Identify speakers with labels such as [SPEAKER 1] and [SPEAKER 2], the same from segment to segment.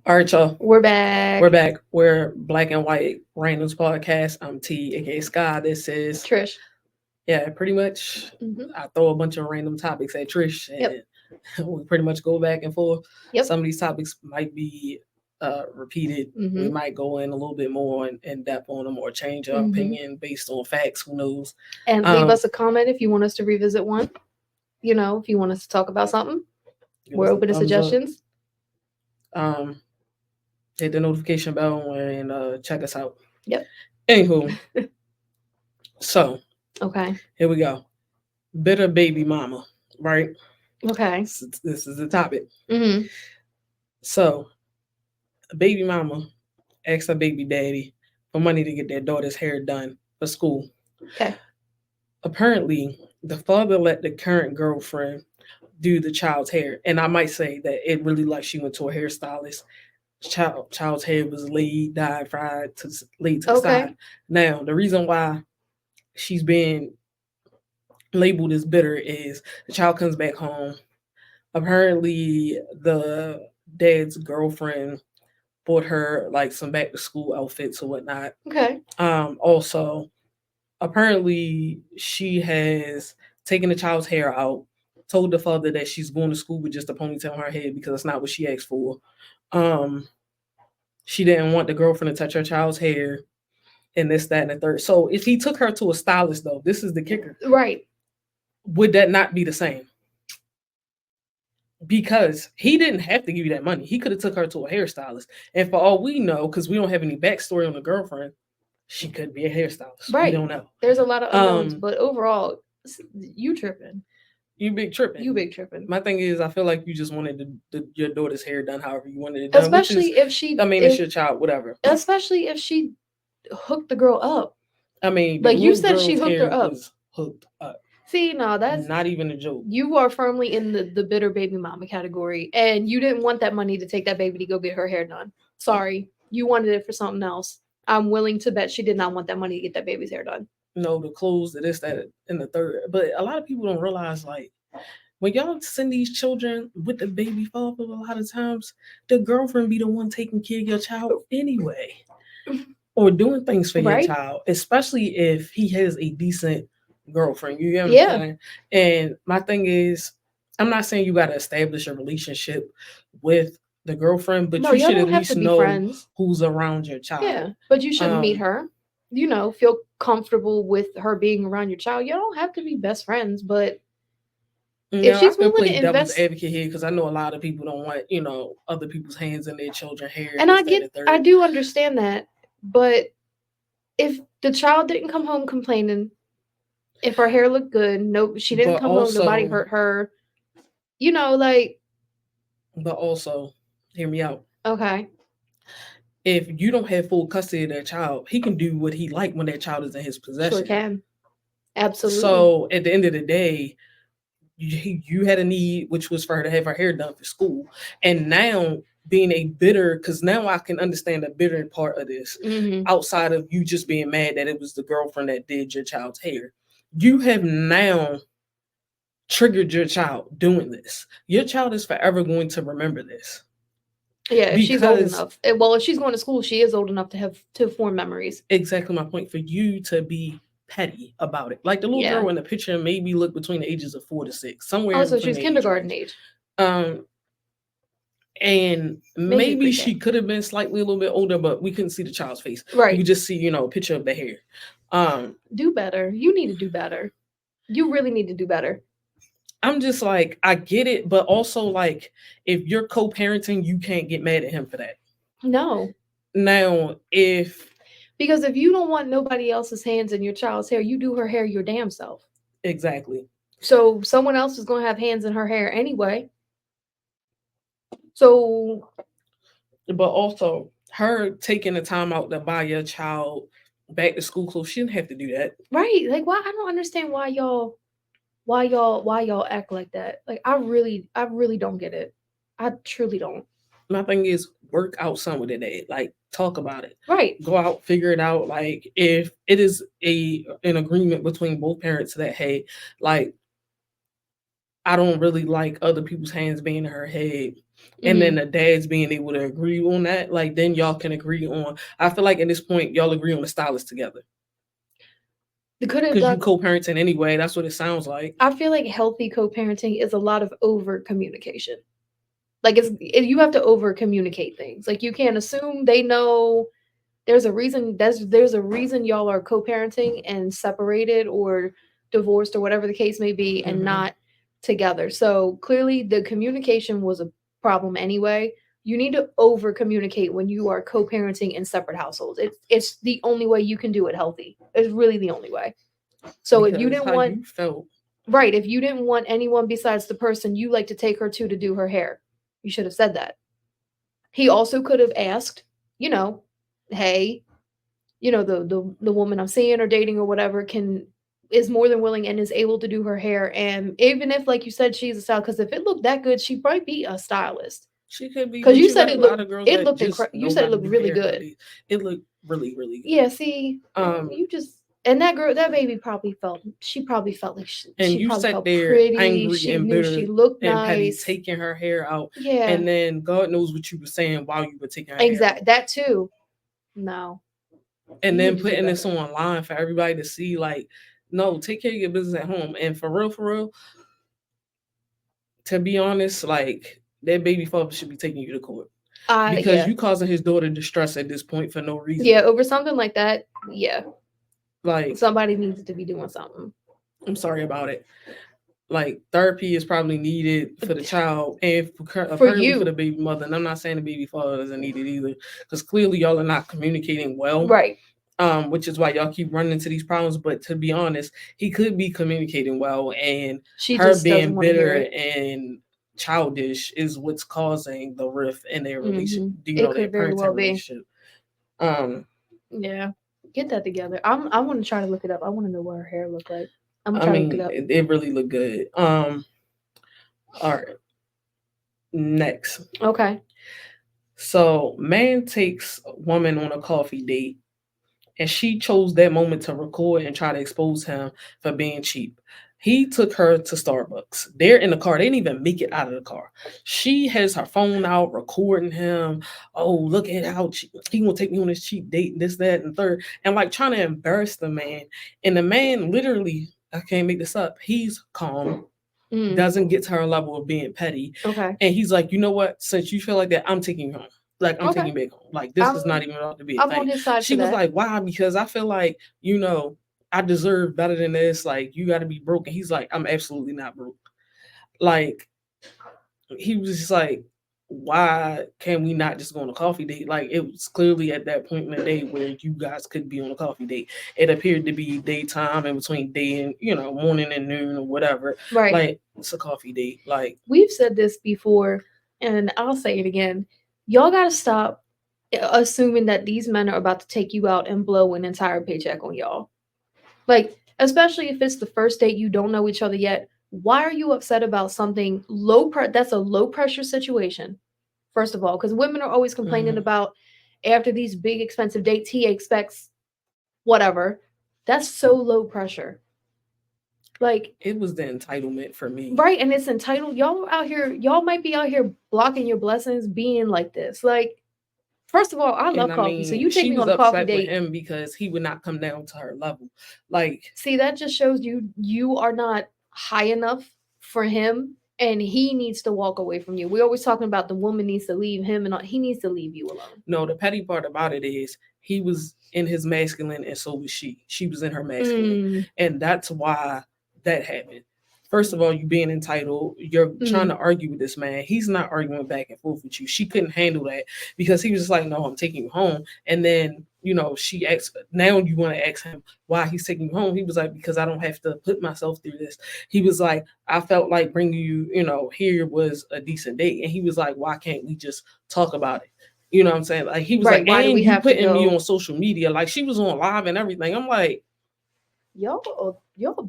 [SPEAKER 1] All right, y'all.
[SPEAKER 2] We're back.
[SPEAKER 1] We're back. We're Black and White Randomz Podcast. I'm T, aka Sky. This is
[SPEAKER 2] Trish.
[SPEAKER 1] yeah, pretty much. I throw a bunch of random topics at Trish, and we pretty much go back and forth.
[SPEAKER 2] Yep.
[SPEAKER 1] Some of these topics might be repeated. We might go in a little bit more in depth on them, or change our opinion based on facts. Who knows?
[SPEAKER 2] And leave us a comment if you want us to revisit one. You know, if you want us to talk about something, we're open to suggestions.
[SPEAKER 1] Hit the notification bell and check us out.
[SPEAKER 2] Yep.
[SPEAKER 1] Anywho, so
[SPEAKER 2] okay,
[SPEAKER 1] here we go. Bitter baby mama, right?
[SPEAKER 2] Okay.
[SPEAKER 1] This is the topic.
[SPEAKER 2] Mm-hmm.
[SPEAKER 1] So, a baby mama asked her baby daddy for money to get their daughter's hair done for school.
[SPEAKER 2] Okay.
[SPEAKER 1] Apparently, the father let the current girlfriend do the child's hair, and I might say that it really like she went to a hairstylist. Child's hair was laid, dyed, fried, laid to the side. Now, the reason why she's being labeled as bitter is the child comes back home. Apparently, the dad's girlfriend bought her like some back to school outfits or whatnot.
[SPEAKER 2] Okay.
[SPEAKER 1] Also, apparently, she has taken the child's hair out, told the father that she's going to school with just a ponytail on her head because that's not what she asked for. She didn't want the girlfriend to touch her child's hair, and this, that, and the third. So if he took her to a stylist, though, this is the kicker.
[SPEAKER 2] Right.
[SPEAKER 1] Would that not be the same? Because he didn't have to give you that money. He could have took her to a hairstylist. And for all we know, because we don't have any backstory on the girlfriend, she could be a hairstylist.
[SPEAKER 2] Right.
[SPEAKER 1] We don't know.
[SPEAKER 2] There's a lot of unknowns, but overall, you tripping.
[SPEAKER 1] You big tripping.
[SPEAKER 2] You big tripping.
[SPEAKER 1] My thing is, I feel like you just wanted your daughter's hair done however you wanted it done.
[SPEAKER 2] Especially if she...
[SPEAKER 1] I mean, it's your child, whatever.
[SPEAKER 2] Especially if she hooked the girl up.
[SPEAKER 1] I mean,
[SPEAKER 2] like you said, she hooked her up.
[SPEAKER 1] Hooked up.
[SPEAKER 2] See, no, that's...
[SPEAKER 1] not even a joke.
[SPEAKER 2] You are firmly in the bitter baby mama category, and you didn't want that money to take that baby to go get her hair done. Sorry. You wanted it for something else. I'm willing to bet she did not want that money to get that baby's hair done.
[SPEAKER 1] No, the clothes, this, that, and the third. But a lot of people don't realize, like, when y'all send these children with the baby father, a lot of times the girlfriend be the one taking care of your child anyway, or doing things for your child, especially if he has a decent girlfriend. You get what I'm saying? And my thing is, I'm not saying you got to establish a relationship with the girlfriend, but you should at least know friends. Who's around your child.
[SPEAKER 2] Yeah, but you should meet her. You know, feel comfortable with her being around your child. You don't have to be best friends, but if she's willing to invest,
[SPEAKER 1] devil's advocate here because I know a lot of people don't want other people's hands in their children's hair.
[SPEAKER 2] And I do understand that, but if the child didn't come home complaining, if her hair looked good, she didn't come home, nobody hurt her, like.
[SPEAKER 1] But also, hear me out.
[SPEAKER 2] Okay.
[SPEAKER 1] If you don't have full custody of that child, he can do what he like when that child is in his possession.
[SPEAKER 2] Sure can. Absolutely.
[SPEAKER 1] So at the end of the day, you had a need, which was for her to have her hair done for school. And now being a bitter, because now I can understand the bitter part of this, outside of you just being mad that it was the girlfriend that did your child's hair. You have now triggered your child doing this. Your child is forever going to remember this.
[SPEAKER 2] Yeah, if she's old enough. Well, if she's going to school, she is old enough to form memories.
[SPEAKER 1] Exactly my point. For you to be petty about it, like the little girl in the picture maybe look between the ages of 4 to 6, somewhere.
[SPEAKER 2] Oh, so she's kindergarten age.
[SPEAKER 1] And maybe she could have been slightly a little bit older, but we couldn't see the child's face.
[SPEAKER 2] Right.
[SPEAKER 1] You could just see, a picture of the hair.
[SPEAKER 2] Do better. You need to do better. You really need to do better.
[SPEAKER 1] I'm just like, I get it, but also like, if you're co-parenting, you can't get mad at him for that.
[SPEAKER 2] No.
[SPEAKER 1] Now,
[SPEAKER 2] because if you don't want nobody else's hands in your child's hair, you do her hair your damn self.
[SPEAKER 1] Exactly.
[SPEAKER 2] So someone else is going to have hands in her hair anyway. So.
[SPEAKER 1] But also, her taking the time out to buy your child back to school clothes, she didn't have to do that.
[SPEAKER 2] Right. Like, why? I don't understand why y'all act like that. Like, I really don't get it. I truly don't.
[SPEAKER 1] My thing is, work out something with it. Like, talk about it.
[SPEAKER 2] Right.
[SPEAKER 1] Go out, figure it out. Like, if it is an agreement between both parents that, hey, like, I don't really like other people's hands being in her head. and then the dads being able to agree on that, like then y'all can agree on. I feel like at this point y'all agree on the stylist together. Because you co-parenting anyway, that's what it sounds like.
[SPEAKER 2] I feel like healthy co-parenting is a lot of over communication. Like you have to over communicate things. Like you can't assume they know. There's a reason. There's a reason y'all are co-parenting and separated or divorced or whatever the case may be, and not together. So clearly, the communication was a problem anyway. You need to over communicate when you are co-parenting in separate households. It's the only way you can do it healthy. It's really the only way. So because if you didn't want,
[SPEAKER 1] you felt.
[SPEAKER 2] Right, if you didn't want anyone besides the person you like to take her to do her hair, you should have said that. He also could have asked, hey, the woman I'm seeing or dating or whatever is more than willing and is able to do her hair. And even if, like you said, she's a stylist, because if it looked that good, she'd probably be a stylist.
[SPEAKER 1] She could be.
[SPEAKER 2] Because you said it looked incredible. You said it looked really good.
[SPEAKER 1] It looked really, really good.
[SPEAKER 2] Yeah. See, you just. And that girl, that baby probably felt like she probably felt
[SPEAKER 1] there
[SPEAKER 2] pretty.
[SPEAKER 1] Angry
[SPEAKER 2] she
[SPEAKER 1] and
[SPEAKER 2] knew
[SPEAKER 1] bitter
[SPEAKER 2] she looked
[SPEAKER 1] and
[SPEAKER 2] nice.
[SPEAKER 1] petty, taking her hair out.
[SPEAKER 2] Yeah.
[SPEAKER 1] And then God knows what you were saying while you were taking her hair out.
[SPEAKER 2] Exactly. That too. No.
[SPEAKER 1] And then putting this online for everybody to see, like, no, take care of your business at home. And for real, to be honest, like, that baby father should be taking you to court. Because you causing his daughter distress at this point for no reason.
[SPEAKER 2] Yeah, over something like that, yeah.
[SPEAKER 1] Like,
[SPEAKER 2] somebody needs to be doing something.
[SPEAKER 1] I'm sorry about it. Like, therapy is probably needed for the child and apparently for the baby mother. And I'm not saying the baby father doesn't need it either, because clearly y'all are not communicating well.
[SPEAKER 2] Right.
[SPEAKER 1] Which is why y'all keep running into these problems. But to be honest, he could be communicating well, and her being bitter and childish is what's causing the rift in their relationship. Their parenting relationship.
[SPEAKER 2] Yeah. Get that together. I want to try to look it up. I want to know what her hair looked like. I'm trying to look it up.
[SPEAKER 1] It really looked good. All right. Next.
[SPEAKER 2] Okay.
[SPEAKER 1] So, man takes woman on a coffee date, and she chose that moment to record and try to expose him for being cheap. He took her to Starbucks. They're in the car. They didn't even make it out of the car. She has her phone out recording him. Oh, look at how he gonna take me on this cheap date, this, that, and third. And like trying to embarrass the man. And the man literally, I can't make this up, he's calm. Doesn't get to her level of being petty.
[SPEAKER 2] Okay.
[SPEAKER 1] And he's like, you know what? Since you feel like that, I'm taking you home. Like, I'm taking you back home. Like, this is not even about to be a thing.
[SPEAKER 2] On his side.
[SPEAKER 1] She was like, why? Because I feel like, I deserve better than this. Like, you got to be broke. And he's like, I'm absolutely not broke. Like, he was just like, why can we not just go on a coffee date? Like, it was clearly at that point in the day where you guys could be on a coffee date. It appeared to be daytime in between day and, morning and noon or whatever.
[SPEAKER 2] Right.
[SPEAKER 1] Like, it's a coffee date. Like,
[SPEAKER 2] we've said this before, and I'll say it again. Y'all got to stop assuming that these men are about to take you out and blow an entire paycheck on y'all. Like, especially if it's the first date, you don't know each other yet. Why are you upset about something that's a low pressure situation? First of all, because women are always complaining about after these big expensive dates, he expects whatever. That's so low pressure. Like,
[SPEAKER 1] it was the entitlement for me.
[SPEAKER 2] Right, and it's entitled. Y'all might be out here blocking your blessings being like this. Like, first of all, I love coffee. So you take me on a coffee date
[SPEAKER 1] with him because he would not come down to her level. Like,
[SPEAKER 2] see, that just shows you are not high enough for him, and he needs to walk away from you. We're always talking about the woman needs to leave him, and he needs to leave you alone.
[SPEAKER 1] No, the petty part about it is he was in his masculine, and so was she. She was in her masculine, and that's why that happened. First of all, you being entitled, you're trying to argue with this man. He's not arguing back and forth with you. She couldn't handle that because he was just like, no, I'm taking you home. And then, she asked, now you want to ask him why he's taking you home. He was like, because I don't have to put myself through this. He was like, I felt like bringing you, here was a decent date. And he was like, why can't we just talk about it? You know what I'm saying? Like, he was like, why do we have putting me on social media? Like, she was on live and everything. I'm like,
[SPEAKER 2] y'all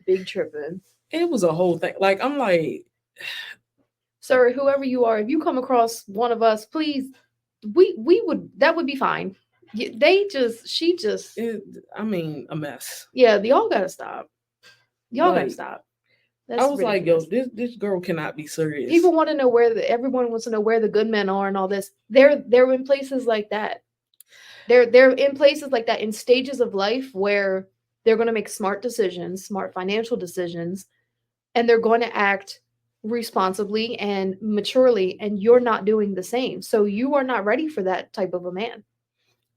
[SPEAKER 2] big tripping.
[SPEAKER 1] It was a whole thing. Like, I'm like,
[SPEAKER 2] sir, whoever you are, if you come across one of us, please, that would be fine. A mess.
[SPEAKER 1] Yeah,
[SPEAKER 2] y'all gotta stop. Y'all gotta stop.
[SPEAKER 1] I
[SPEAKER 2] That's
[SPEAKER 1] was like, yo,
[SPEAKER 2] ridiculous.
[SPEAKER 1] this girl cannot be serious.
[SPEAKER 2] People want to know everyone wants to know where the good men are and all this. They're in places like that. They're in places like that, in stages of life where they're going to make smart decisions, smart financial decisions, and they're going to act responsibly and maturely, and you're not doing the same. So you are not ready for that type of a man.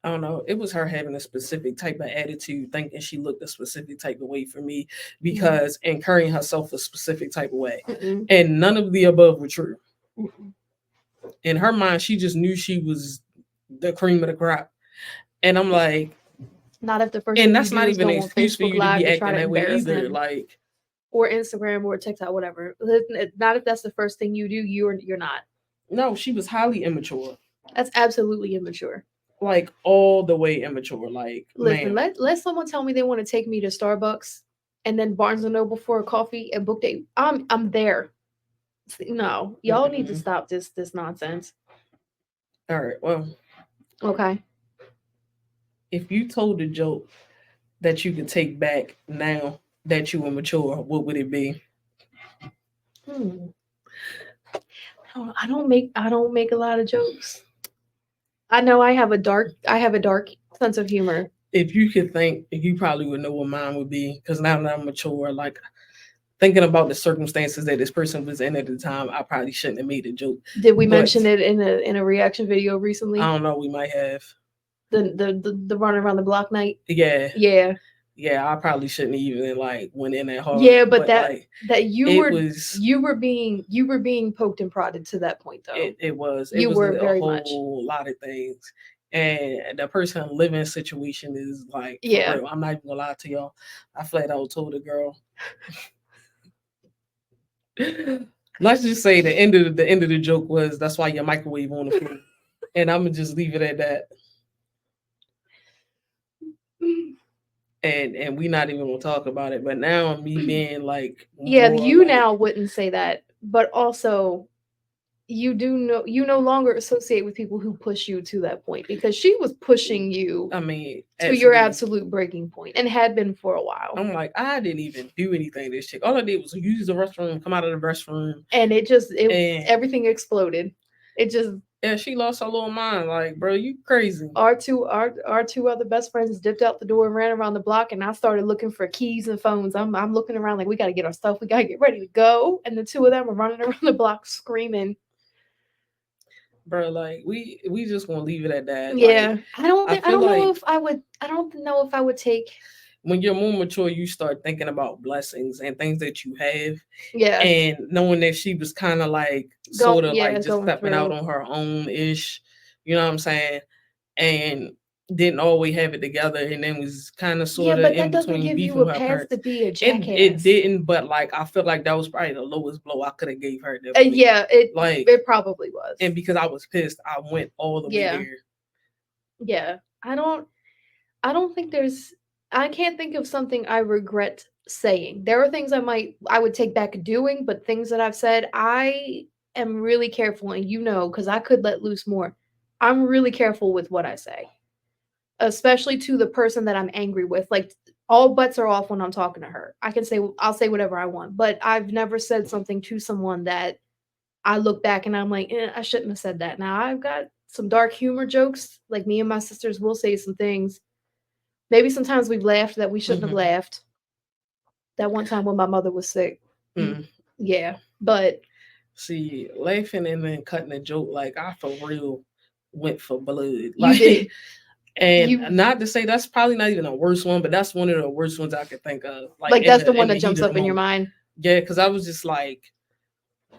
[SPEAKER 1] I don't know. It was her having a specific type of attitude, thinking she looked a specific type of way for me, because and carrying herself a specific type of way.
[SPEAKER 2] Mm-mm.
[SPEAKER 1] And none of the above were true.
[SPEAKER 2] Mm-mm.
[SPEAKER 1] In her mind, she just knew she was the cream of the crop. And I'm like,
[SPEAKER 2] Not if the first
[SPEAKER 1] and
[SPEAKER 2] thing you
[SPEAKER 1] that's
[SPEAKER 2] do
[SPEAKER 1] not
[SPEAKER 2] is
[SPEAKER 1] even
[SPEAKER 2] go
[SPEAKER 1] an
[SPEAKER 2] on
[SPEAKER 1] excuse for
[SPEAKER 2] Facebook
[SPEAKER 1] you to be
[SPEAKER 2] Live to try
[SPEAKER 1] acting
[SPEAKER 2] to
[SPEAKER 1] that way
[SPEAKER 2] embarrass
[SPEAKER 1] either.
[SPEAKER 2] him,
[SPEAKER 1] Like,
[SPEAKER 2] or Instagram or TikTok, whatever. Not if that's the first thing you do. You're not.
[SPEAKER 1] no, she was highly immature.
[SPEAKER 2] That's absolutely immature.
[SPEAKER 1] Like all the way immature. Like,
[SPEAKER 2] Listen,
[SPEAKER 1] man.
[SPEAKER 2] let someone tell me they want to take me to Starbucks and then Barnes and Noble for a coffee and book date. I'm there. No, y'all need to stop this nonsense.
[SPEAKER 1] All right. Well,
[SPEAKER 2] Okay.
[SPEAKER 1] if you told a joke that you could take back now that you were mature, what would it be?
[SPEAKER 2] Hmm. I don't make a lot of jokes. I know I have a dark sense of humor.
[SPEAKER 1] If you could think, you probably would know what mine would be. Because now that I'm mature, like thinking about the circumstances that this person was in at the time, I probably shouldn't have made a joke.
[SPEAKER 2] Did we
[SPEAKER 1] But
[SPEAKER 2] mention it in a reaction video
[SPEAKER 1] I
[SPEAKER 2] recently?
[SPEAKER 1] don't know. We might have.
[SPEAKER 2] The running around the block night.
[SPEAKER 1] Yeah.
[SPEAKER 2] Yeah.
[SPEAKER 1] Yeah, I probably shouldn't even like went in that hard.
[SPEAKER 2] Yeah, but
[SPEAKER 1] like
[SPEAKER 2] you were being poked and prodded to that point though.
[SPEAKER 1] it was
[SPEAKER 2] You were
[SPEAKER 1] a
[SPEAKER 2] very
[SPEAKER 1] whole
[SPEAKER 2] much.
[SPEAKER 1] lot of things. And the person living situation is like, for
[SPEAKER 2] Yeah.
[SPEAKER 1] real. I'm not even gonna lie to y'all. I flat out told the girl. Let's just say the end of the joke was, that's why your microwave on the floor. And I'm gonna just leave it at that. And we not even gonna talk about it. But now me being like,
[SPEAKER 2] Yeah, you
[SPEAKER 1] like,
[SPEAKER 2] now wouldn't say that, but also you no longer associate with people who push you to that point, because she was pushing you
[SPEAKER 1] I mean,
[SPEAKER 2] to your absolute breaking point and had been for a while.
[SPEAKER 1] I'm like, I didn't even do anything to this chick. All I did was use the restroom, come out of the restroom,
[SPEAKER 2] and everything exploded. It just,
[SPEAKER 1] yeah, she lost her little mind. Like, bro, you crazy.
[SPEAKER 2] our two other best friends dipped out the door and ran around the block, and I started looking for keys and phones. I'm looking around like, we got to get our stuff. We got to get ready to go. And the two of them are running around the block screaming.
[SPEAKER 1] Bro, like we just gonna leave it at that.
[SPEAKER 2] Yeah,
[SPEAKER 1] like,
[SPEAKER 2] I don't know if I would take.
[SPEAKER 1] When you're more mature, you start thinking about blessings and things that you have.
[SPEAKER 2] Yeah,
[SPEAKER 1] and knowing that she was kind of like sort of like just stepping out on her own ish, you know what I'm saying? And didn't always have it together, and then was kind of sort of in between beefing with her parents.
[SPEAKER 2] To be a jackass.
[SPEAKER 1] It didn't, but like I feel like that was probably the lowest blow I could have gave her.
[SPEAKER 2] Yeah, it probably was.
[SPEAKER 1] And because I was pissed, I went all the way there.
[SPEAKER 2] Yeah, I don't think I can't think of something I regret saying. There are things I would take back doing, but things that I've said, I am really careful, and because I could let loose more. I'm really careful with what I say, especially to the person that I'm angry with. Like, all bets are off when I'm talking to her. I'll say whatever I want, but I've never said something to someone that I look back and I'm like, I shouldn't have said that. Now I've got some dark humor jokes. Like, me and my sisters will say some things. Maybe sometimes we've laughed that we shouldn't have laughed. That one time when my mother was sick. Yeah, but
[SPEAKER 1] see, laughing and then cutting a joke, like I for real went for blood.
[SPEAKER 2] You did.
[SPEAKER 1] And not to say that's probably not even the worst one, but that's one of the worst ones I could think of.
[SPEAKER 2] Like that's the one that jumps up in your mind.
[SPEAKER 1] Yeah, because I was just like,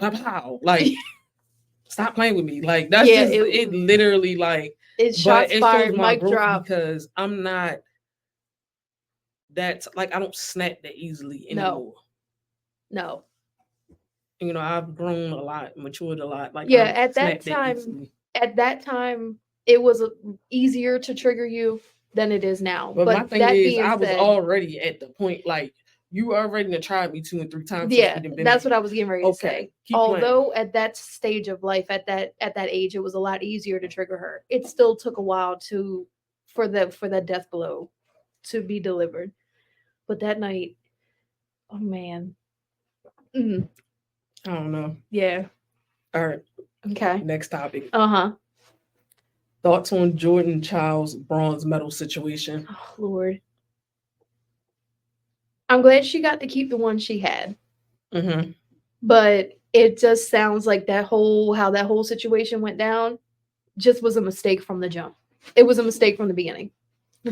[SPEAKER 1] wow, like stop playing with me. Like that's just it literally like
[SPEAKER 2] it's shots fired, mic drop.
[SPEAKER 1] Because I'm not that's like I don't snap that easily anymore.
[SPEAKER 2] No.
[SPEAKER 1] You know, I've grown a lot, matured a lot. Like
[SPEAKER 2] at that time, it was easier to trigger you than it is now.
[SPEAKER 1] But my thing is, I was already at the point like you already tried me 2 and 3 times.
[SPEAKER 2] Yeah, that's what I was getting ready to say. Although at that stage of life, at that age, it was a lot easier to trigger her. It still took a while for that death blow to be delivered. But that night, oh man, Mm.
[SPEAKER 1] I don't know.
[SPEAKER 2] Yeah.
[SPEAKER 1] All right.
[SPEAKER 2] Okay.
[SPEAKER 1] Next topic.
[SPEAKER 2] Thoughts
[SPEAKER 1] on Jordan Child's bronze medal situation?
[SPEAKER 2] Oh, Lord. I'm glad she got to keep the one she had.
[SPEAKER 1] Mm-hmm.
[SPEAKER 2] But it just sounds like how that whole situation went down just was a mistake from the jump. It was a mistake from the beginning.
[SPEAKER 1] I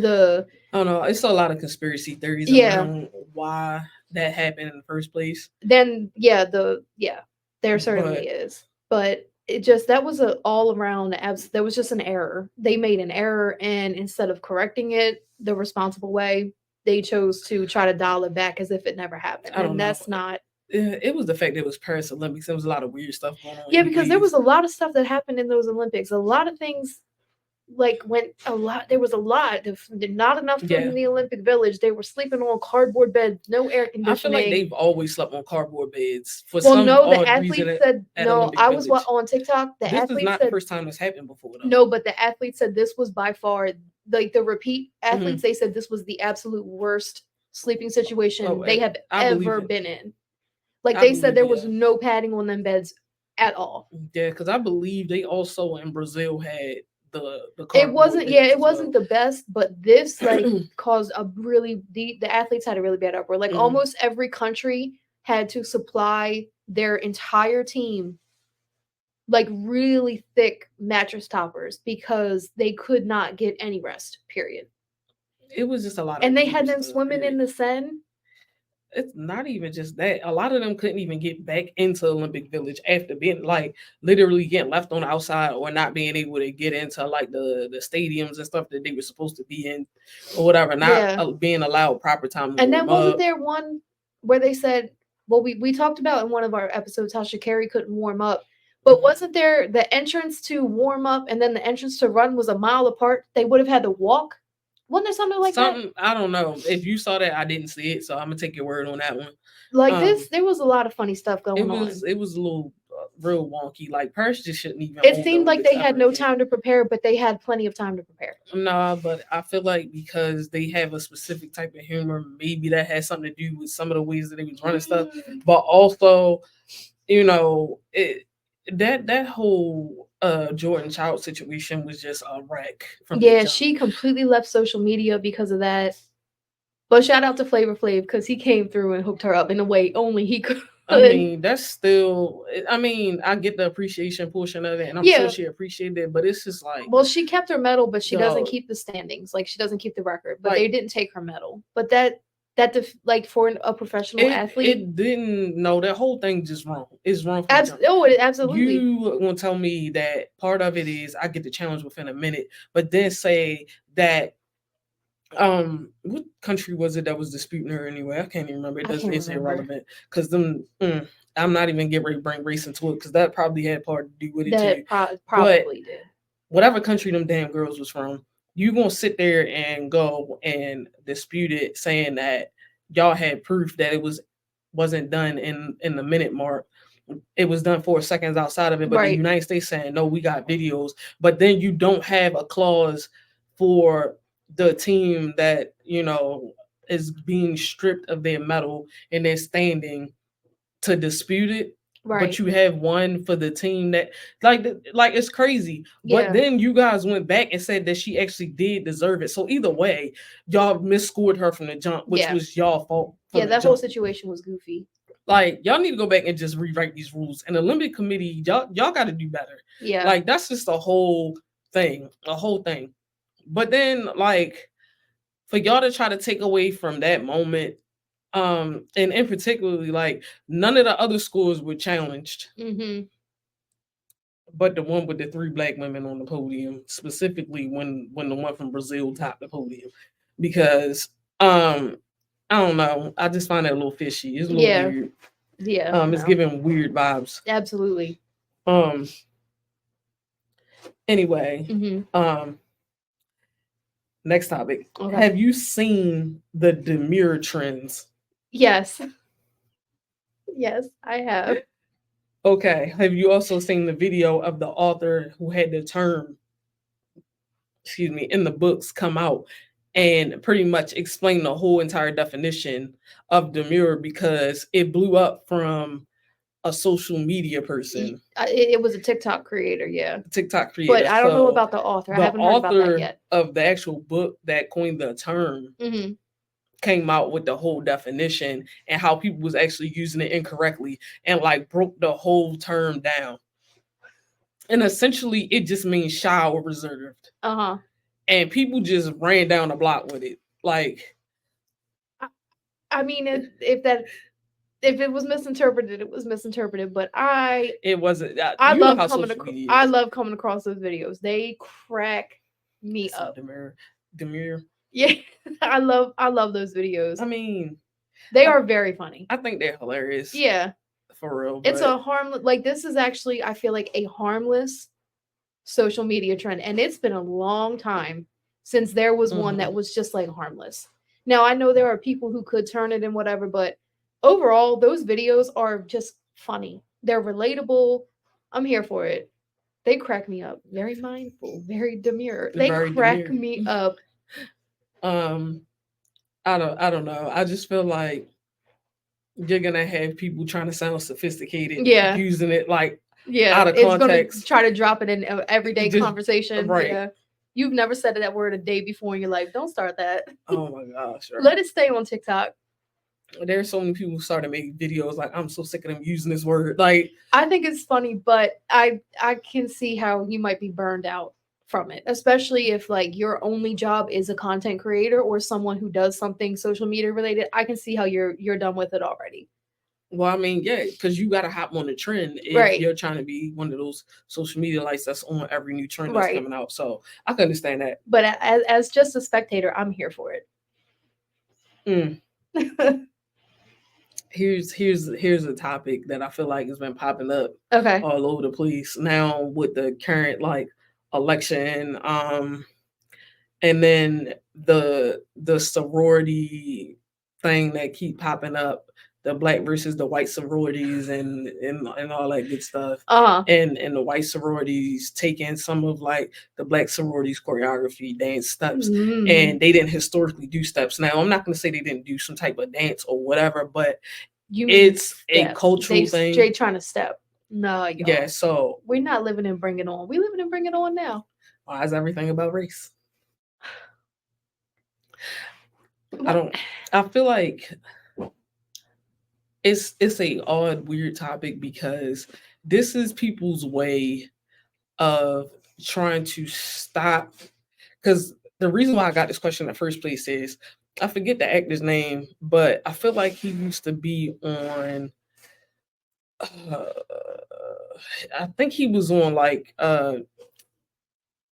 [SPEAKER 1] don't know. It's a lot of conspiracy theories around why that happened in the first place.
[SPEAKER 2] Then there certainly is. But it just that was a all around there was just an error. They made an error, and instead of correcting it the responsible way, they chose to try to dial it back as if it never happened. And that's not.
[SPEAKER 1] It was the fact that it was Paris Olympics. There was a lot of weird stuff going on.
[SPEAKER 2] Yeah, because there was a lot of stuff that happened in those Olympics. A lot of things there was a lot. Not enough food in the Olympic Village. They were sleeping on cardboard beds, no air conditioning.
[SPEAKER 1] I feel like they've always slept on cardboard beds for
[SPEAKER 2] the athletes said no. I was on TikTok.
[SPEAKER 1] This is not the first time this happened before, though.
[SPEAKER 2] No, but the athletes said this was by far the repeat athletes. They said this was the absolute worst sleeping situation they have ever been in. Like they said, there was no padding on them beds at all.
[SPEAKER 1] Yeah, because I believe they also in Brazil had the
[SPEAKER 2] it wasn't the best, but this caused a really the athletes had a really bad uproar. Like almost every country had to supply their entire team like really thick mattress toppers because they could not get any rest, period.
[SPEAKER 1] It was just a lot
[SPEAKER 2] and they had them swimming in the Seine.
[SPEAKER 1] It's not even just that. A lot of them couldn't even get back into Olympic Village after being literally getting left on the outside or not being able to get into the stadiums and stuff that they were supposed to be in or whatever, not being allowed proper time.
[SPEAKER 2] And then wasn't there one where they said, well, we talked about in one of our episodes how Sha'Carri couldn't warm up, but wasn't there the entrance to warm up and then the entrance to run was a mile apart? They would have had to walk. Wasn't there something like that?
[SPEAKER 1] I don't know. If you saw that, I didn't see it, so I'm gonna take your word on that one.
[SPEAKER 2] There was a lot of funny stuff going on.
[SPEAKER 1] It was a little real wonky. Like Paris just shouldn't even.
[SPEAKER 2] It seemed like they had no time to prepare, but they had plenty of time to prepare.
[SPEAKER 1] No, but I feel like because they have a specific type of humor, maybe that has something to do with some of the ways that they was running stuff. But also, that whole Jordan Child situation was just a wreck.
[SPEAKER 2] She completely left social media because of that. But shout out to Flavor Flav because he came through and hooked her up in a way only he could.
[SPEAKER 1] I mean, that's still. I mean, I get the appreciation portion of it, and I'm sure she appreciated it. But it's just like,
[SPEAKER 2] well, she kept her medal, but she doesn't keep the standings. Like she doesn't keep the record. But they didn't take her medal. But that for a professional athlete,
[SPEAKER 1] it didn't. No, that whole thing just wrong. It's wrong.
[SPEAKER 2] Absolutely.
[SPEAKER 1] You gonna tell me that part of it is I get the challenge within a minute, but then say that. What country was it that was disputing her anyway? I can't even remember. It's irrelevant because I'm not even getting ready to bring race into it because that probably had part to do with it too.
[SPEAKER 2] Probably did.
[SPEAKER 1] Whatever country them damn girls was from, you gonna sit there and go and dispute it, saying that y'all had proof that it wasn't done in the minute mark. It was done 4 seconds outside of it, but the United States saying no, we got videos, but then you don't have a clause for the team that is being stripped of their medal and they're standing to dispute it, but you have one for the team that like it's crazy. But then you guys went back and said that she actually did deserve it. So either way, y'all misscored her from the jump, which was y'all fault.
[SPEAKER 2] That whole situation was goofy.
[SPEAKER 1] Like y'all need to go back and just rewrite these rules. And the Olympic Committee, y'all got to do better.
[SPEAKER 2] Yeah,
[SPEAKER 1] like that's just a whole thing. But then, for y'all to try to take away from that moment, and in particularly, none of the other schools were challenged.
[SPEAKER 2] Mm-hmm.
[SPEAKER 1] But the one with the 3 black women on the podium, specifically when the one from Brazil topped the podium, because I don't know, I just find that a little fishy. It's a little weird.
[SPEAKER 2] Yeah.
[SPEAKER 1] It's giving weird vibes.
[SPEAKER 2] Absolutely.
[SPEAKER 1] Anyway. Next topic. Okay. Have you seen the demure trends?
[SPEAKER 2] Yes. Yes, I have.
[SPEAKER 1] Okay. Have you also seen the video of the author who had the term, in the books come out and pretty much explain the whole entire definition of demure because it blew up from a social media person.
[SPEAKER 2] It was a TikTok creator, yeah.
[SPEAKER 1] TikTok creator.
[SPEAKER 2] But I don't know about the author. I haven't heard about that yet.
[SPEAKER 1] Of the actual book that coined the term came out with the whole definition and how people was actually using it incorrectly and like broke the whole term down. And essentially it just means shy or reserved. And people just ran down the block with it. Like,
[SPEAKER 2] I mean, if it was misinterpreted, it was misinterpreted. But
[SPEAKER 1] it wasn't.
[SPEAKER 2] I love coming across those videos. They crack me up.
[SPEAKER 1] Demure.
[SPEAKER 2] Yeah, I love those videos.
[SPEAKER 1] I mean,
[SPEAKER 2] they are very funny.
[SPEAKER 1] I think they're hilarious.
[SPEAKER 2] Yeah,
[SPEAKER 1] for real.
[SPEAKER 2] It's a harmless. Like, this is actually, I feel like, a harmless social media trend, and it's been a long time since there was one that was just like harmless. Now I know there are people who could turn it and whatever, but overall those videos are just funny. They're relatable. I'm here for it. They crack me up. Very mindful, very demure. They crack me up.
[SPEAKER 1] I don't know. I just feel like you're gonna have people trying to sound sophisticated, using it like out of context.
[SPEAKER 2] It's gonna try to drop it in everyday conversation. Right. Yeah. You've never said that word a day before in your life. Don't start that.
[SPEAKER 1] Oh my gosh. Right.
[SPEAKER 2] Let it stay on TikTok.
[SPEAKER 1] There's so many people who started making videos like, I'm so sick of them using this word. Like,
[SPEAKER 2] I think it's funny, but I can see how you might be burned out from it, especially if like your only job is a content creator or someone who does something social media related. I can see how you're done with it already.
[SPEAKER 1] Well, I mean, yeah, because you got to hop on the trend if you're trying to be one of those social media lights that's on every new trend that's coming out. So I can understand that.
[SPEAKER 2] But as just a spectator, I'm here for it.
[SPEAKER 1] Here's a topic that I feel like has been popping up all over the place now with the current like election, and then the sorority thing that keep popping up. The black versus the white sororities and all that good stuff. And the white sororities taking some of like the black sororities choreography, dance steps, and they didn't historically do steps. Now I'm not going to say they didn't do some type of dance or whatever, but it's a cultural thing.
[SPEAKER 2] Straight trying to step. No, y'all.
[SPEAKER 1] Yeah, so
[SPEAKER 2] we're not living in Bring It On. We living in Bring It On now.
[SPEAKER 1] Why is everything about race? I feel like it's a odd, weird topic because this is people's way of trying to stop. Because the reason why I got this question in the first place is I forget the actor's name, but I feel like he used to be on. I think he was on like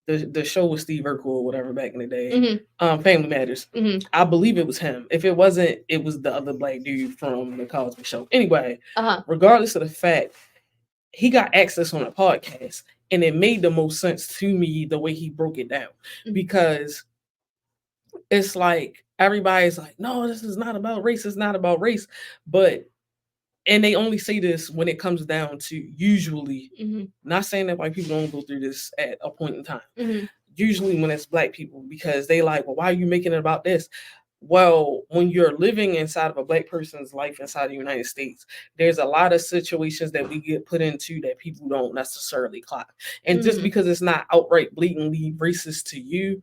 [SPEAKER 1] the show with Steve Urkel or whatever back in the day. Family Matters. I believe it was him. If it wasn't, it was the other black dude from the Cosby Show. Anyway, regardless of the fact, he got access on a podcast, and it made the most sense to me the way he broke it down, because it's like everybody's like, no, this is not about race. It's not about race, and they only say this when it comes down to usually, not saying that white people don't go through this at a point in time, usually when it's black people, because they like, well, why are you making it about this? Well, when you're living inside of a black person's life inside the United States, there's a lot of situations that we get put into that people don't necessarily clock. And just because it's not outright blatantly racist to you,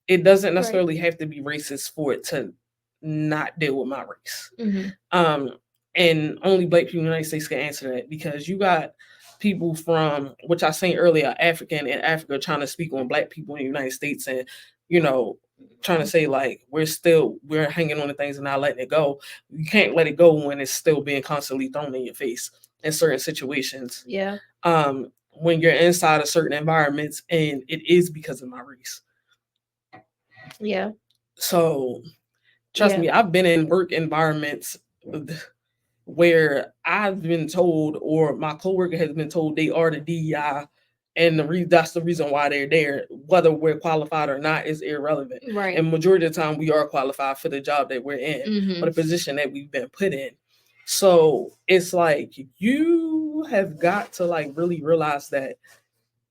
[SPEAKER 1] it doesn't necessarily have to be racist for it to not deal with my race. And only black people in the United States can answer that, because you got people from, which I said earlier, African in Africa trying to speak on black people in the United States and, trying to say like, we're hanging on to things and not letting it go. You can't let it go when it's still being constantly thrown in your face in certain situations.
[SPEAKER 2] Yeah.
[SPEAKER 1] When you're inside of certain environments, and it is because of my race.
[SPEAKER 2] Yeah.
[SPEAKER 1] So trust me, I've been in work environments where I've been told, or my coworker has been told, they are the DEI, and that's the reason why they're there. Whether we're qualified or not is irrelevant.
[SPEAKER 2] Right.
[SPEAKER 1] And majority of the time, we are qualified for the job that we're in, or the position that we've been put in. So it's like, you have got to like really realize that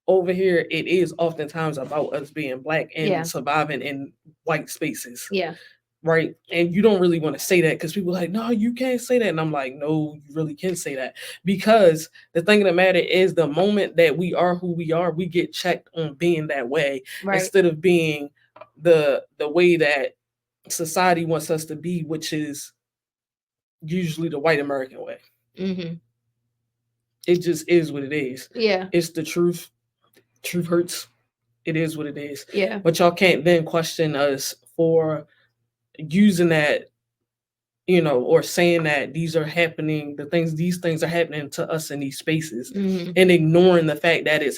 [SPEAKER 1] over here it is oftentimes about us being black and
[SPEAKER 2] Yeah.
[SPEAKER 1] surviving in white spaces.
[SPEAKER 2] Yeah.
[SPEAKER 1] Right. And you don't really want to say that because people are like, no, you can't say that. And I'm like, no, you really can say that. Because the thing of the matter is the moment that we are who we are, we get checked on being that way
[SPEAKER 2] Right.
[SPEAKER 1] instead of being the way that society wants us to be, which is usually the white American way.
[SPEAKER 2] Mm-hmm.
[SPEAKER 1] It just is what it is.
[SPEAKER 2] Yeah.
[SPEAKER 1] It's the truth. Truth hurts. It is what it is.
[SPEAKER 2] Yeah.
[SPEAKER 1] But y'all can't then question us for using that, you know, or saying that these things are happening to us in these spaces,
[SPEAKER 2] Mm-hmm.
[SPEAKER 1] and ignoring the fact that it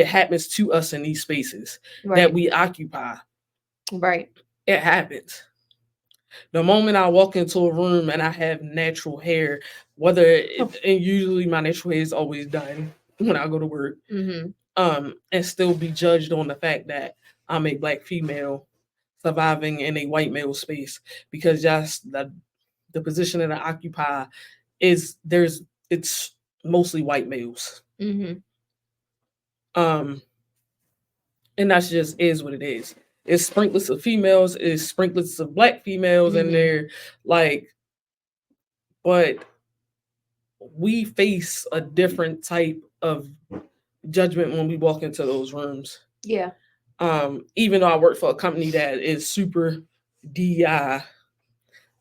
[SPEAKER 1] happens to us in these spaces
[SPEAKER 2] Right.
[SPEAKER 1] that we occupy.
[SPEAKER 2] Right.
[SPEAKER 1] It happens. The moment I walk into a room and I have natural hair, and usually my natural hair is always done when I go to work,
[SPEAKER 2] Mm-hmm.
[SPEAKER 1] And still be judged on the fact that I'm a black female surviving in a white male space, because just the position that I occupy it's mostly white males.
[SPEAKER 2] Mm-hmm.
[SPEAKER 1] And that's just is what it is. It's sprinklets of females, it's sprinklets of black females, and
[SPEAKER 2] Mm-hmm.
[SPEAKER 1] they're like, but we face a different type of judgment when we walk into those rooms.
[SPEAKER 2] Yeah.
[SPEAKER 1] Even though I work for a company that is super DI,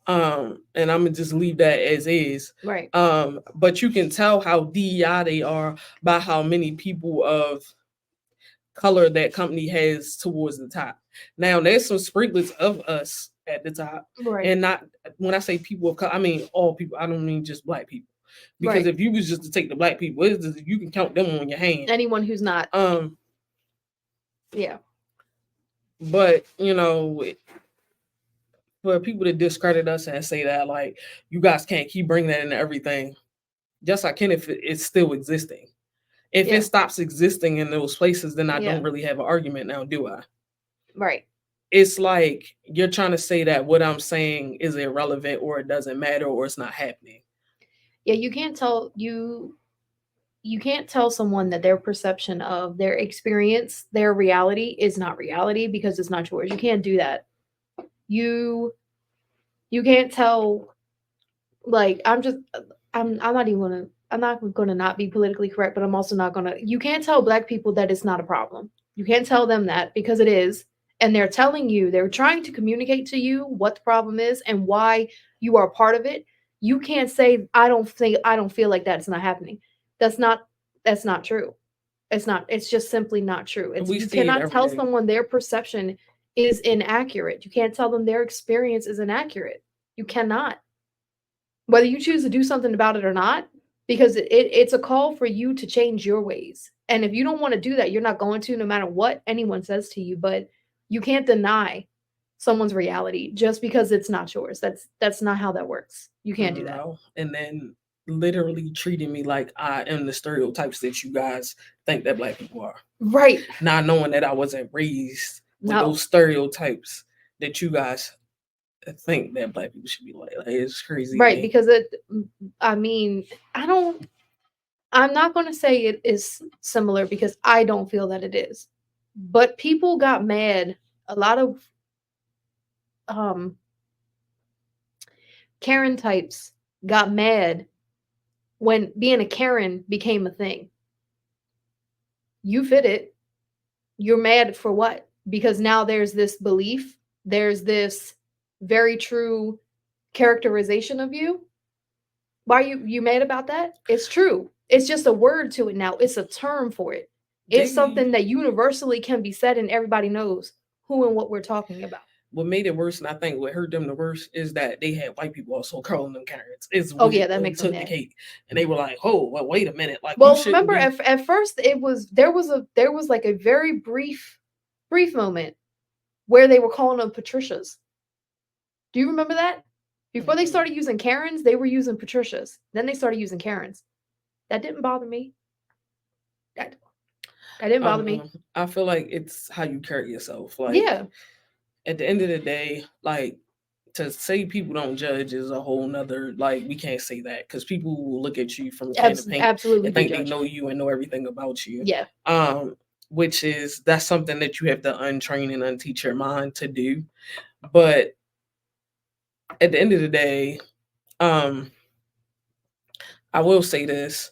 [SPEAKER 1] and I'm gonna just leave that as is.
[SPEAKER 2] Right.
[SPEAKER 1] But you can tell how DEI they are by how many people of color that company has towards the top. Now there's some sprinklets of us at the top,
[SPEAKER 2] Right.
[SPEAKER 1] and not when I say people of color, I mean all people. I don't mean just black people, because
[SPEAKER 2] Right.
[SPEAKER 1] if you was just to take the black people, you can count them on your hand.
[SPEAKER 2] Anyone who's not. Yeah.
[SPEAKER 1] But you know, for people to discredit us and say that like you guys can't keep bringing that into everything, yes, I can if it's still existing. If
[SPEAKER 2] Yeah.
[SPEAKER 1] it stops existing in those places, then I
[SPEAKER 2] Yeah.
[SPEAKER 1] don't really have an argument now, do I?
[SPEAKER 2] Right.
[SPEAKER 1] It's like you're trying to say that what I'm saying is irrelevant or it doesn't matter or it's not happening.
[SPEAKER 2] Yeah, you can't tell someone that their perception of their experience, their reality is not reality because it's not yours. You can't do that. You can't tell, like, I'm not gonna not be politically correct, but I'm also not gonna, you can't tell black people that it's not a problem. You can't tell them that because it is. And they're telling you, they're trying to communicate to you what the problem is and why you are part of it. You can't say, I don't feel like that's not happening. That's not true. It's just simply not true. You cannot tell someone their perception is inaccurate. You can't tell them their experience is inaccurate. You cannot. Whether you choose to do something about it or not, because it's a call for you to change your ways. And if you don't want to do that, you're not going to, no matter what anyone says to you. But you can't deny someone's reality just because it's not yours. That's not how that works. You can't do that.
[SPEAKER 1] And then literally treating me like I am the stereotypes that you guys think that black people are.
[SPEAKER 2] Right.
[SPEAKER 1] Not knowing that I wasn't raised with those stereotypes that you guys think that black people should be like. It's crazy.
[SPEAKER 2] Right, because I'm not going to say it is similar because I don't feel that it is. But people got mad. A lot of Karen types got mad when being a Karen became a thing. You fit it. You're mad for what? Because now there's this belief, there's this very true characterization of you. Why are you mad about that? It's true. It's just a word to it now. It's a term for it. It's something that universally can be said and everybody knows who and what we're talking about.
[SPEAKER 1] What made it worse, and I think what hurt them the worst, is that they had white people also calling them Karens.
[SPEAKER 2] That makes them mad.
[SPEAKER 1] The cake, and they were like, "Oh, well, wait a minute!" Like,
[SPEAKER 2] well, remember at first there was like a very brief moment where they were calling them Patricias. Do you remember that? Before they started using Karens, they were using Patricias. Then they started using Karens. That didn't bother me. That didn't bother me.
[SPEAKER 1] I feel like it's how you carry yourself. Like,
[SPEAKER 2] yeah.
[SPEAKER 1] At the end of the day, like, to say people don't judge is a whole nother, like, we can't say that because people will look at you from a can of paint
[SPEAKER 2] absolutely
[SPEAKER 1] and think they know you and know everything about you.
[SPEAKER 2] Yeah.
[SPEAKER 1] Which is, that's something that you have to untrain and unteach your mind to do. But at the end of the day, I will say this.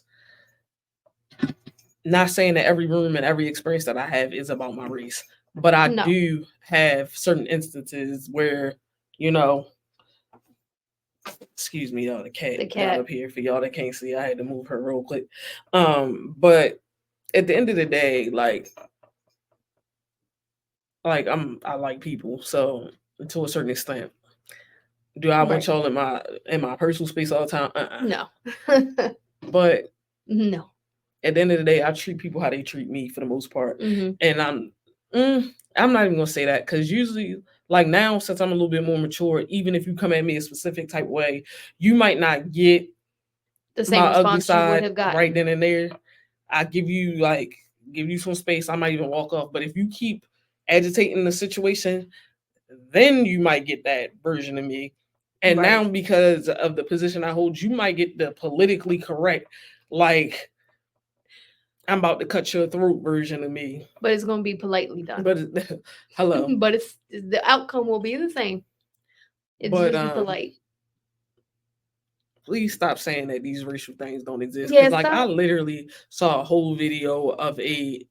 [SPEAKER 1] Not saying that every room and every experience that I have is about my race, but I do have certain instances where, you know, excuse me, y'all, the cat got up here. For y'all that can't see, I had to move her real quick. But at the end of the day, like I like people, so to a certain extent. Do I want y'all in my personal space all the time?
[SPEAKER 2] No.
[SPEAKER 1] But
[SPEAKER 2] no.
[SPEAKER 1] At the end of the day, I treat people how they treat me for the most part.
[SPEAKER 2] Mm-hmm.
[SPEAKER 1] And I'm not even gonna say that, because usually, like now, since I'm a little bit more mature, even if you come at me a specific type way, you might not get
[SPEAKER 2] the same
[SPEAKER 1] my
[SPEAKER 2] response
[SPEAKER 1] ugly side
[SPEAKER 2] you would have gotten
[SPEAKER 1] right then and there. I give you some space. I might even walk off. But if you keep agitating the situation, then you might get that version of me. And now, because of the position I hold, you might get the politically correct, like, I'm about to cut your throat version of me.
[SPEAKER 2] But it's going to be politely done.
[SPEAKER 1] But hello.
[SPEAKER 2] But the outcome will be the same. It's just polite.
[SPEAKER 1] Please stop saying that these racial things don't exist. Because I literally saw a whole video of a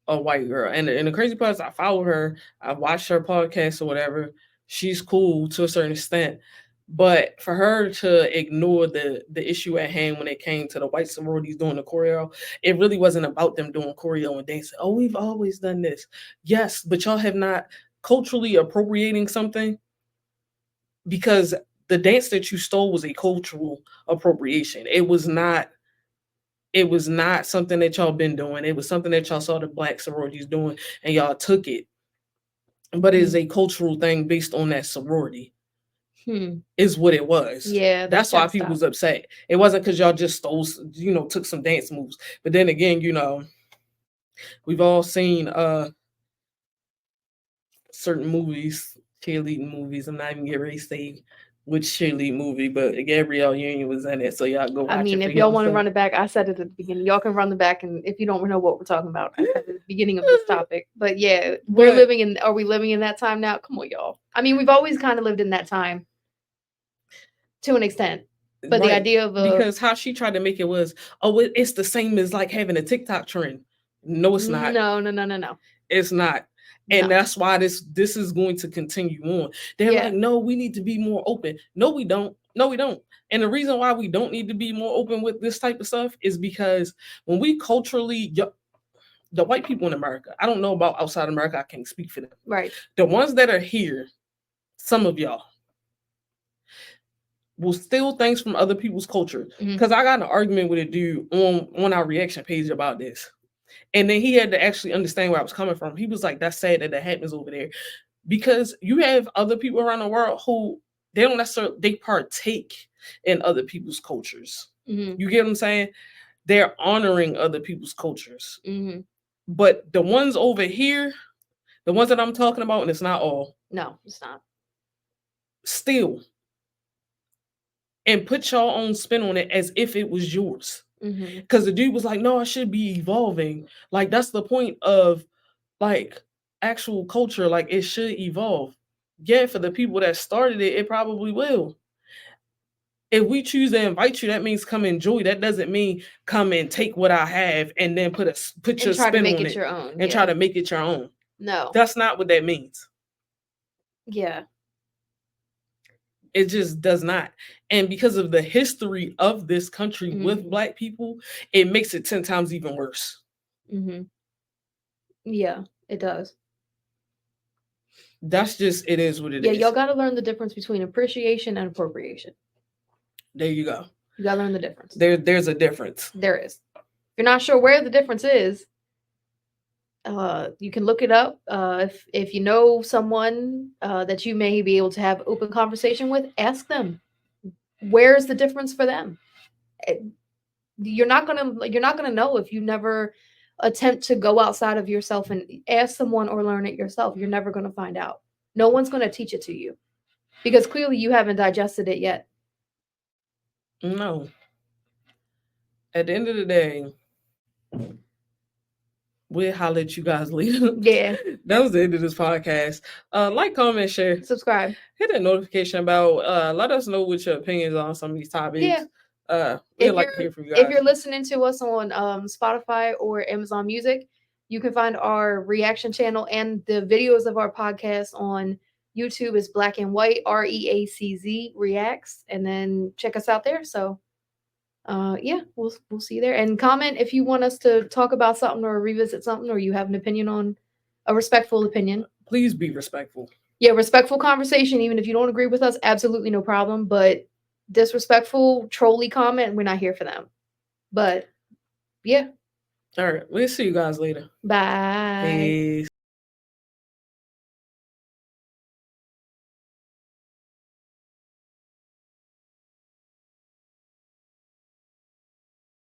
[SPEAKER 1] white girl, and the crazy part is, I follow her, I watched her podcast or whatever. She's cool to a certain extent. But for her to ignore the issue at hand when it came to the white sororities doing the choreo, it really wasn't about them doing choreo and dancing. Oh, we've always done this. Yes, but y'all have not culturally appropriating something, because the dance that you stole was a cultural appropriation. It was not something that y'all been doing. It was something that y'all saw the black sororities doing and y'all took it. But it's a cultural thing based on that sorority. Is what it was.
[SPEAKER 2] Yeah,
[SPEAKER 1] that's why people was upset. It wasn't because y'all just stole, took some dance moves. But then again, we've all seen certain movies, cheerleading movies. I'm not even getting ready to say which cheerleading movie, but Gabrielle Union was in it, so y'all go watch it.
[SPEAKER 2] I mean, if y'all want to run it back, I said it at the beginning. Y'all can run it back, and if you don't know what we're talking about, I said at the beginning of this topic. But yeah, are we living in that time now? Come on, y'all. I mean, we've always kind of lived in that time to an extent. But the idea of
[SPEAKER 1] because how she tried to make it was, it's the same as like having a TikTok trend. No, it's not.
[SPEAKER 2] No.
[SPEAKER 1] It's not. And that's why this is going to continue on. They're like, no, we need to be more open. No, we don't. And the reason why we don't need to be more open with this type of stuff is because when we culturally, the white people in America, I don't know about outside America, I can't speak for them.
[SPEAKER 2] Right.
[SPEAKER 1] The ones that are here, some of y'all, will steal things from other people's culture. Because I got an argument with a dude on our reaction page about this. And then he had to actually understand where I was coming from. He was like, that's sad that that happens over there. Because you have other people around the world who they don't necessarily, they partake in other people's cultures. You get what I'm saying? They're honoring other people's cultures. But the ones over here, the ones that I'm talking about, and it's not all.
[SPEAKER 2] No, it's not.
[SPEAKER 1] Still. And put your own spin on it as if it was yours. Because the dude was like, no, I should be evolving. Like, that's the point of, like, actual culture. Like, it should evolve. Yeah, for the people that started it, it probably will. If we choose to invite you, that means come enjoy. That doesn't mean come and take what I have and then put your spin on it
[SPEAKER 2] your own,
[SPEAKER 1] and try to make it your own.
[SPEAKER 2] No.
[SPEAKER 1] That's not what that means.
[SPEAKER 2] Yeah.
[SPEAKER 1] It just does not. And because of the history of this country with Black people, it makes it 10 times even worse.
[SPEAKER 2] Yeah, it does.
[SPEAKER 1] That's just, it is what it is.
[SPEAKER 2] Yeah, y'all got to learn the difference between appreciation and appropriation.
[SPEAKER 1] There you go.
[SPEAKER 2] You got to learn the difference.
[SPEAKER 1] There's a difference.
[SPEAKER 2] There is. If you're not sure where the difference is, you can look it up. If you know someone that you may be able to have open conversation with, ask them, where's the difference for them? You're not gonna know if you never attempt to go outside of yourself and ask someone or learn it yourself. You're never gonna find out. No one's going to teach it to you because clearly you haven't digested it yet.
[SPEAKER 1] No. At the end of the day, we'll holler at you guys later.
[SPEAKER 2] Yeah.
[SPEAKER 1] That was the end of this podcast. Like, comment, share.
[SPEAKER 2] Subscribe.
[SPEAKER 1] Hit that notification bell. Let us know what your opinions on some of these topics.
[SPEAKER 2] Yeah.
[SPEAKER 1] We'd like to hear from you guys.
[SPEAKER 2] If you're listening to us on Spotify or Amazon Music, you can find our reaction channel and the videos of our podcast on YouTube is Black and White, REACZ Reacts, and then check us out there. So yeah, we'll see you there. And comment if you want us to talk about something or revisit something, or you have an opinion on a respectful opinion.
[SPEAKER 1] Please be respectful.
[SPEAKER 2] Yeah, respectful conversation. Even if you don't agree with us, absolutely no problem. But disrespectful, trolly comment, we're not here for them. But yeah.
[SPEAKER 1] All right, we'll see you guys later.
[SPEAKER 2] Bye.
[SPEAKER 1] Peace.